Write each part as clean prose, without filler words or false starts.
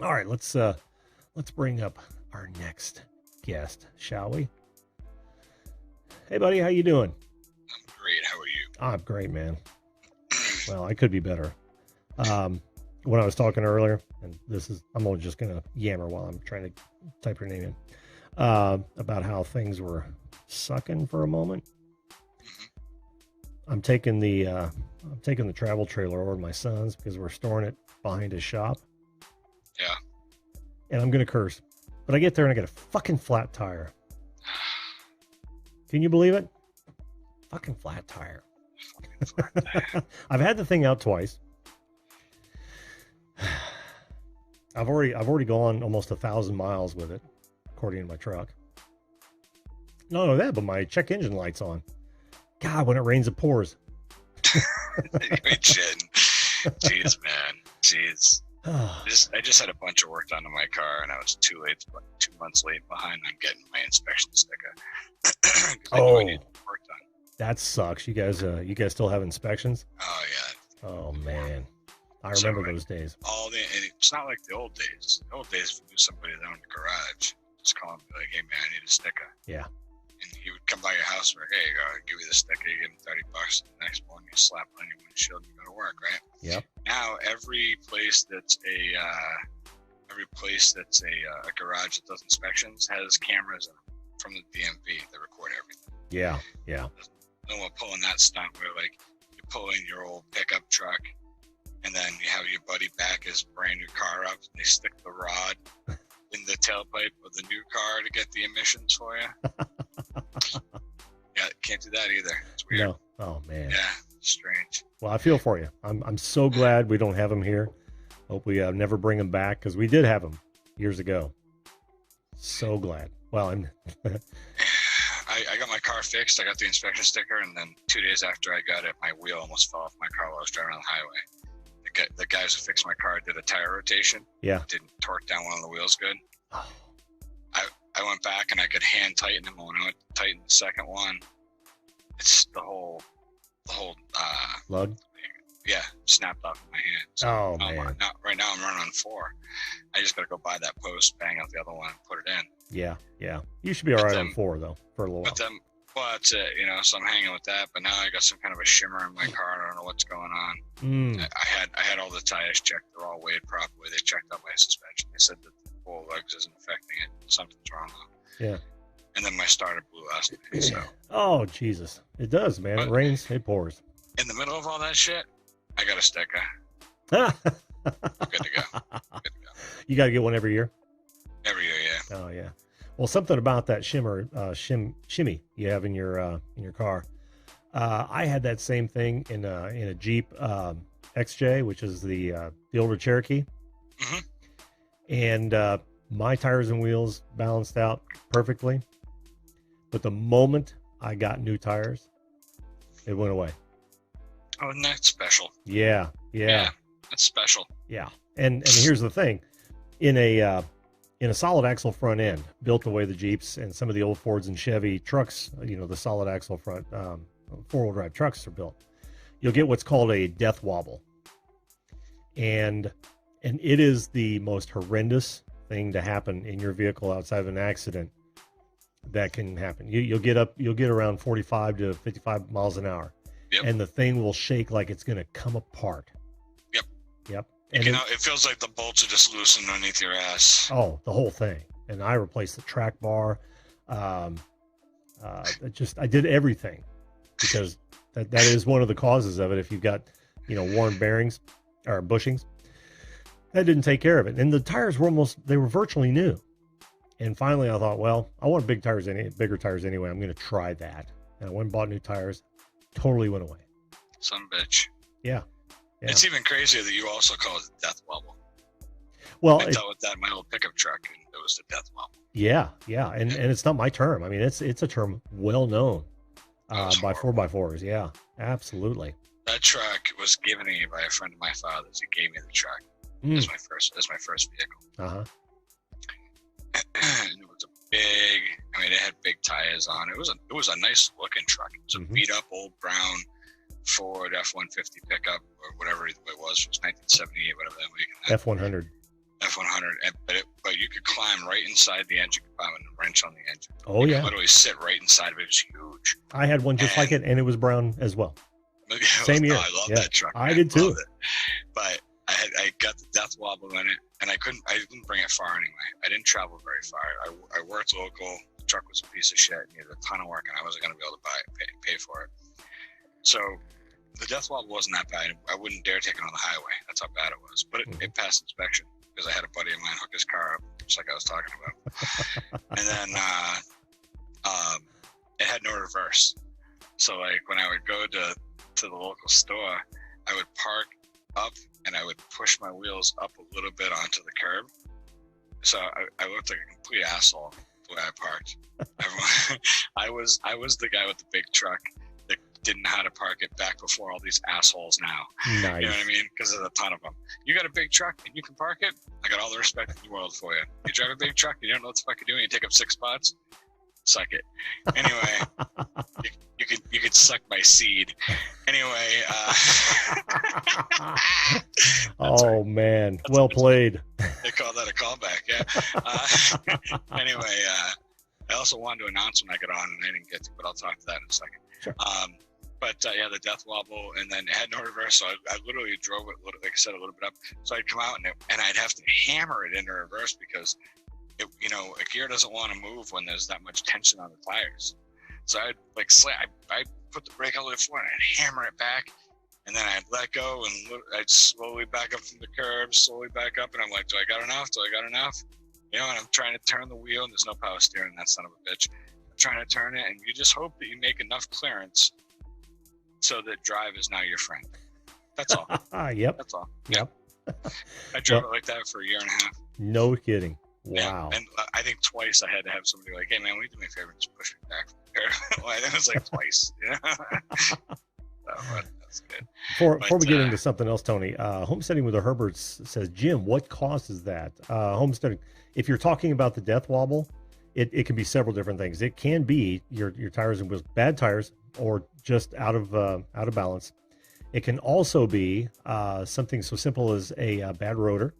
All right, let's bring up our next guest, shall we? Hey, buddy, how you doing? I'm great. How are you? I'm great, man. Well, I could be better. When I was talking earlier, and I'm only just gonna yammer while I'm trying to type your name in, about how things were sucking for a moment. I'm taking the travel trailer over to my son's because we're storing it behind his shop. Yeah. And I'm gonna curse, but I get there and I get a fucking flat tire. Can you believe it? Fucking flat tire. I've had the thing out twice. I've already gone almost 1,000 miles with it, according to my truck. Not only that, but my check engine light's on. God, when it rains, it pours. You ain't shitting. Jeez, man. Jeez. I just had a bunch of work done on my car, and I was 2 months late behind on getting my inspection sticker. Oh, I needed work done. That sucks. You guys still have inspections? Oh yeah. Oh man, I remember those days. It's not like the old days. The old days, if you knew somebody that owned a garage, just call him and be like, "Hey man, I need a sticker." Yeah. And he would come by your house and be like, "Hey, give you the sticker. You give him $30. The next morning, you slap it on your windshield, and you go to work, right?" Yep. Now every place that's a garage that does inspections has cameras in them from the DMV that record everything. Yeah. Yeah. No one pulling that stunt where like you pull in your old pickup truck and then you have your buddy back his brand new car up and they stick the rod in the tailpipe of the new car to get the emissions for you. Yeah, can't do that either. It's weird. No. Oh man. Yeah, strange. Well, I feel for you. I'm so glad we don't have them here. Hope we never bring them back because we did have them years ago. So glad. Well, I got my car fixed. I got the inspection sticker, and then 2 days after I got it, my wheel almost fell off my car while I was driving on the highway. The guys who fixed my car did a tire rotation. Yeah. Didn't torque down one of the wheels good. Oh. I went back and I could hand tighten them. When I went to tighten the second one, it's the whole lug. Yeah, snapped off in my hand. So, oh man. Right now I'm running on 4. I just got to go buy that post, bang out the other one, and put it in. Yeah. You should be all right on 4 though for a little while. Well, that's it. So I'm hanging with that. But now I got some kind of a shimmer in my car. I don't know what's going on. I had all the tires checked. They're all weighed properly. They checked out my suspension. They said that the full legs isn't affecting it. Something's wrong though. Yeah. And then my starter blew last night. So. Oh Jesus! It does, man. It rains, it pours. In the middle of all that shit, I got a sticker. Good to go. You got to get one every year? Every year, yeah. Oh, yeah. Well, something about that shimmy you have in your car. I had that same thing in a Jeep XJ, which is the older Cherokee. Mm-hmm. And my tires and wheels balanced out perfectly. But the moment I got new tires, it went away. Oh, isn't that special? Yeah. That's special. Yeah. And here's the thing. In a solid axle front end, built the way the Jeeps and some of the old Fords and Chevy trucks, the solid axle front 4-wheel drive trucks are built, you'll get what's called a death wobble. And it is the most horrendous thing to happen in your vehicle outside of an accident that can happen. You'll get around 45 to 55 miles an hour. Yep. And the thing will shake like it's going to come apart. Yep. And it feels like the bolts are just loosened underneath your ass. Oh, the whole thing. And I replaced the track bar. I did everything because that is one of the causes of it. If you've got, worn bearings or bushings, that didn't take care of it. And the tires were virtually new. And finally I thought, well, I want bigger tires anyway. I'm going to try that. And I went and bought new tires. Totally went away. Some bitch. Yeah. It's even crazier that you also call it the death wobble. Well, I dealt with that in my old pickup truck, and it was the death wobble. Yeah, and it's not my term. I mean, it's a term well known by 4x4s. Yeah, absolutely. That truck was given to me by a friend of my father's. He gave me the truck as my first vehicle. Uh-huh. And it was it had big tires on it. It was a nice looking truck. It was a beat up old brown Ford F-150 pickup or whatever it was. It was 1978, whatever that week. F-100. F100, but you could climb right inside the engine compartment and wrench on the engine. Oh, you yeah. could literally sit right inside of it. It's huge. I had one just like it, and it was brown as well. Same year. I love that truck. I did too. But I got the death wobble in it, and I didn't bring it far anyway. I didn't travel very far. I worked local. The truck was a piece of shit. Needed a ton of work, and I wasn't going to be able to pay for it. So the death wobble wasn't that bad. I wouldn't dare take it on the highway. That's how bad it was. But it passed inspection because I had a buddy of mine hook his car up, just like I was talking about. And then it had no reverse. So like when I would go to the local store, I would park up and I would push my wheels up a little bit onto the curb. So I looked like a complete asshole the way I parked. I was the guy with the big truck that didn't know how to park it back before all these assholes now. Nice. You know what I mean? Because there's a ton of them. You got a big truck and you can park it? I got all the respect in the world for you. You drive a big truck and you don't know what the fuck you're doing, you take up 6 spots? Suck it. Anyway, you could suck my seed. Anyway, oh right. Man, that's well played. They call that a callback, yeah. Anyway, I also wanted to announce when I get on, and I didn't get to, but I'll talk to that in a second. Sure. Yeah, the death wobble, and then it had no reverse, so I literally drove it, like I said, a little bit up. So I'd come out and I'd have to hammer it into reverse because a gear doesn't want to move when there's that much tension on the tires. So I'd I'd put the brake on the floor and I'd hammer it back, and then I'd let go and I'd slowly back up from the curb, slowly back up, and I'm like, do I got enough? And I'm trying to turn the wheel, and there's no power steering, that son of a bitch. I'm trying to turn it, and you just hope that you make enough clearance so that drive is now your friend. That's all. Yep. That's all. Yep. I drove it like that for a year and a half. No kidding. Wow. Yeah. And I think twice I had to have somebody like, hey man, will you do me a favor and just push me back from here? Well, I think it was like twice. That's good. Before we get into something else, Tony, Homesteading with the Herberts says, Jim, what causes that? Homesteading, if you're talking about the death wobble, it can be several different things. It can be your tires and wheels, bad tires, or just out of balance. It can also be something so simple as a bad rotor.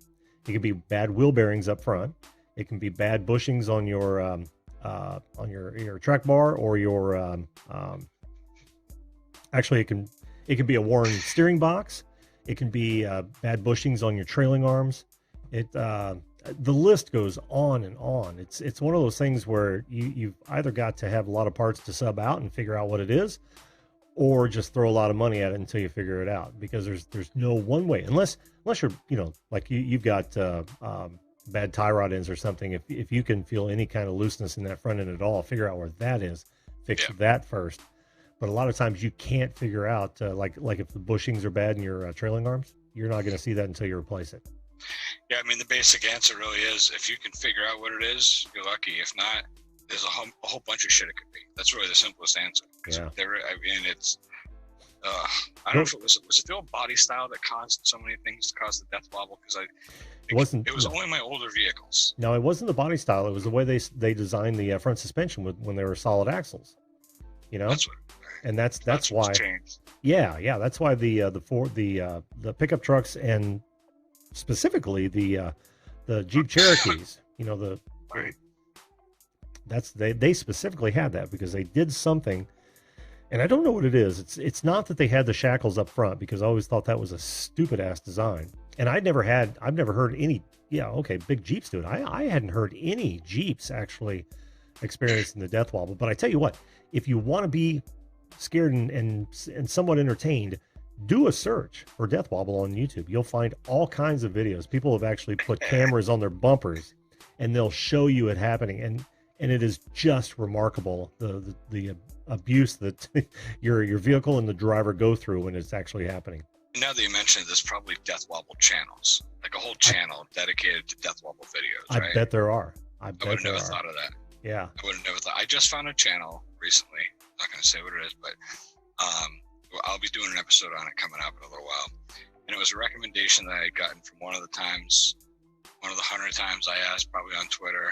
It can be bad wheel bearings up front. It can be bad bushings on your track bar, or your actually it can be a worn steering box. It can be bad bushings on your trailing arms. The list goes on and on. It's one of those things where you've either got to have a lot of parts to sub out and figure out what it is, or just throw a lot of money at it until you figure it out, because there's no one way, unless you're, like you've got bad tie rod ends or something. If you can feel any kind of looseness in that front end at all, figure out where that is, fix that first. But a lot of times you can't figure out, like if the bushings are bad in your trailing arms, you're not going to see that until you replace it. Yeah, I mean, the basic answer really is, if you can figure out what it is, you're lucky. If not, there's a whole bunch of shit it could be. That's really the simplest answer. Yeah. It's, I don't know if it was it the old body style that caused so many things to cause the death wobble? Because it was only my older vehicles. No, it wasn't the body style. It was the way they designed the front suspension when they were solid axles. That's what. And that's why. Changed. Yeah, that's why the pickup trucks, and specifically the Jeep Cherokees, Right. They specifically had that because they did something, and I don't know what it is. It's not that they had the shackles up front, because I always thought that was a stupid ass design. And I've never heard any. Yeah, okay, big Jeeps do it. I hadn't heard any Jeeps actually experiencing the death wobble. But I tell you what, if you want to be scared and somewhat entertained, do a search for death wobble on YouTube. You'll find all kinds of videos. People have actually put cameras on their bumpers, and they'll show you it happening. And it is just remarkable, the abuse that your vehicle and the driver go through when it's actually happening. Now that you mentioned it, there's probably death wobble channels, like a whole channel dedicated to death wobble videos, right? I bet there are. I would have never thought of that. Yeah. I would have never thought. I just found a channel recently. I'm not going to say what it is, but I'll be doing an episode on it coming up in a little while. And it was a recommendation that I had gotten from one of the 100 times I asked, probably on Twitter,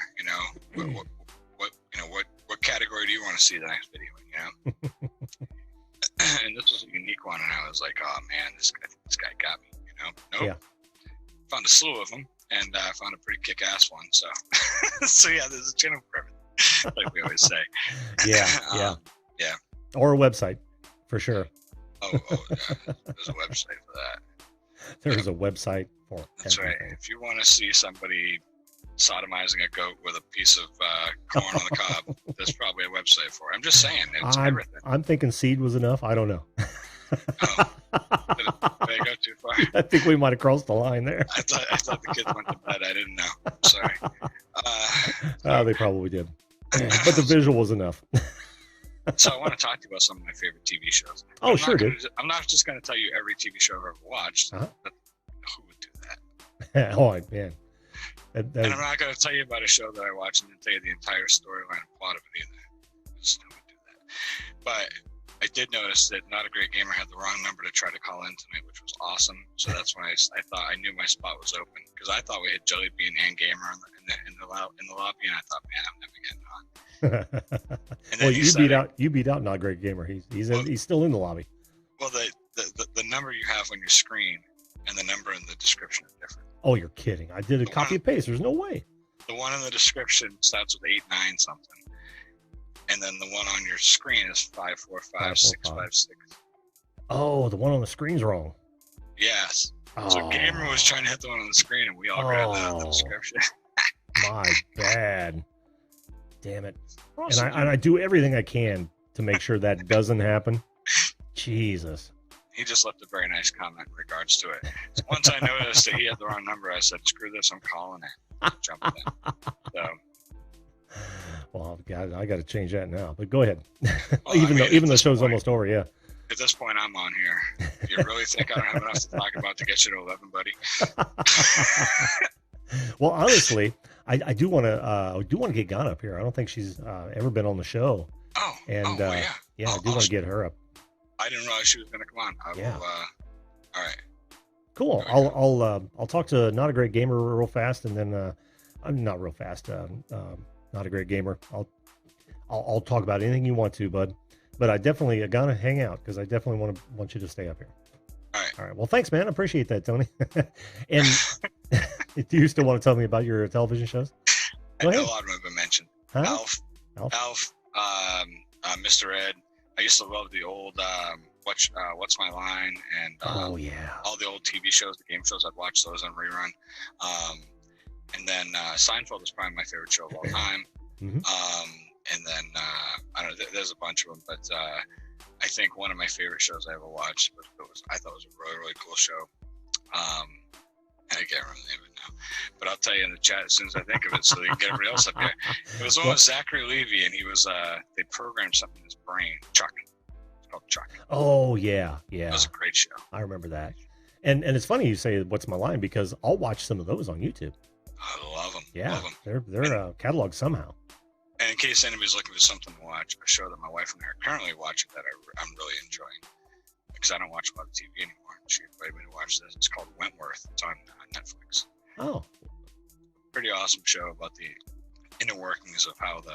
what category do you want to see the next video in, And this was a unique one, and I was like, oh man, this guy got me, Nope. Yeah. Found a slew of them, and I found a pretty kick-ass one. So, so yeah, there's a channel for everything, like we always say. Yeah. Yeah. Or a website, for sure. Oh, yeah. There's a website for that. There's a website for That's everything. right. If you want to see somebody sodomizing a goat with a piece of corn on the cob, there's probably a website for it. I'm just saying, it's everything. I'm thinking seed was enough. I don't know. Oh, did I go too far? I think we might have crossed the line there. I thought the kids went to bed. I didn't know. Sorry. They probably did. But the visual was enough. So I want to talk to you about some of my favorite TV shows. Oh, sure, dude. I'm not just going to tell you every TV show I've ever watched. Uh-huh. But who would do that? Oh, man. And I'm not going to tell you about a show that I watched and then tell you the entire storyline and plot of it either. Just who would do that? But I did notice that Not a Great Gamer had the wrong number to try to call in tonight, which was awesome. So that's when I thought I knew my spot was open, because I thought we had Jelly Bean and Gamer in the lobby, and I thought, man, I'm never getting on. Well, you beat out Not a Great Gamer. He's still in the lobby. Well, the number you have on your screen and the number in the description are different. Oh, you're kidding! I did a copy and paste. There's no way. The one in the description starts with 89 something, and then the one on your screen is 545656. Oh, the one on the screen's wrong. Yes. Oh. So Gamer was trying to hit the one on the screen, and we all grabbed that out of the description. My bad. Damn it. Awesome. And I do everything I can to make sure that doesn't happen. Jesus. He just left a very nice comment in regards to it. So once I noticed that he had the wrong number, I said, screw this, I'm calling it. Jumping in. So, well, God, I got to change that now. But go ahead. Well, even though the show's point, almost over, yeah. At this point, I'm on here. You really think I don't have enough to talk about to get you to 11, buddy? Well, honestly, I do want to get Ghana up here. I don't think she's ever been on the show. Oh, and yeah. I do want to get her up. I didn't realize she was going to come on. I will, all right. Cool. I'll talk to Not a Great Gamer real fast, and then I'm not real fast. Not a Great Gamer. I'll talk about anything you want to, bud. But I definitely gotta hang out, because I definitely want you to stay up here. All right. Well, thanks, man. I appreciate that, Tony. And do you still want to tell me about your television shows? Go ahead. A lot of them have been mentioned. Huh? Alf, Mr. Ed. I used to love the old What's My Line, and all the old TV shows, the game shows. I'd watch those on rerun. And then Seinfeld is probably my favorite show of all time. Mm-hmm. And then I don't know. There's a bunch of them, but I think one of my favorite shows I ever watched I thought it was a really, really cool show. I can't remember the name of it now, but I'll tell you in the chat as soon as I think of it, so you can get everybody else up here. It was one with Zachary Levi, and he was they programmed something in his brain. Chuck. It's called Chuck. Oh yeah. It was a great show. I remember that. And it's funny you say What's My Line, because I'll watch some of those on YouTube. I love them. Yeah, love them. They're cataloged somehow. And in case anybody's looking for something to watch, a show that my wife and I are currently watching that I'm really enjoying, because I don't watch a lot of TV anymore. She invited me to watch this. It's called Wentworth. It's on Netflix. Oh. Pretty awesome show about the inner workings of how the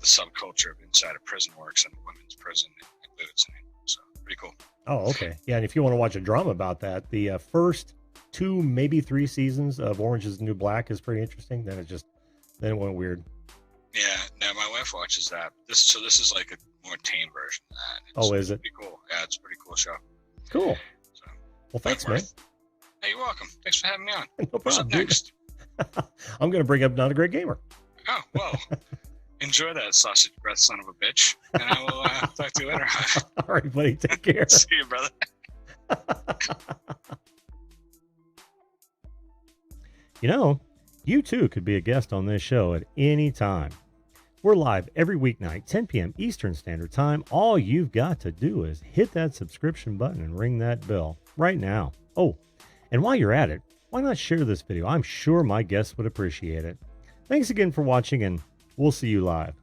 subculture of inside a prison works in a women's prison in Livingston. So pretty cool. Oh, okay. Yeah, and if you want to watch a drama about that, the first 2, maybe 3 seasons of Orange is the New Black is pretty interesting. Then it went weird. Yeah, no, my wife watches that. This is like a more tame version of that. Oh, is it? Pretty cool. Yeah, it's a pretty cool show. Cool. So, well, thanks, man. Hey, you're welcome. Thanks for having me on. No problem. What's up next? I'm going to bring up Not a Great Gamer. Oh, well, enjoy that sausage breath, son of a bitch. And I will talk to you later. All right, buddy. Take care. See you, brother. You too could be a guest on this show at any time. We're live every weeknight, 10 p.m. Eastern Standard Time. All you've got to do is hit that subscription button and ring that bell right now. Oh, and while you're at it, why not share this video? I'm sure my guests would appreciate it. Thanks again for watching, and we'll see you live.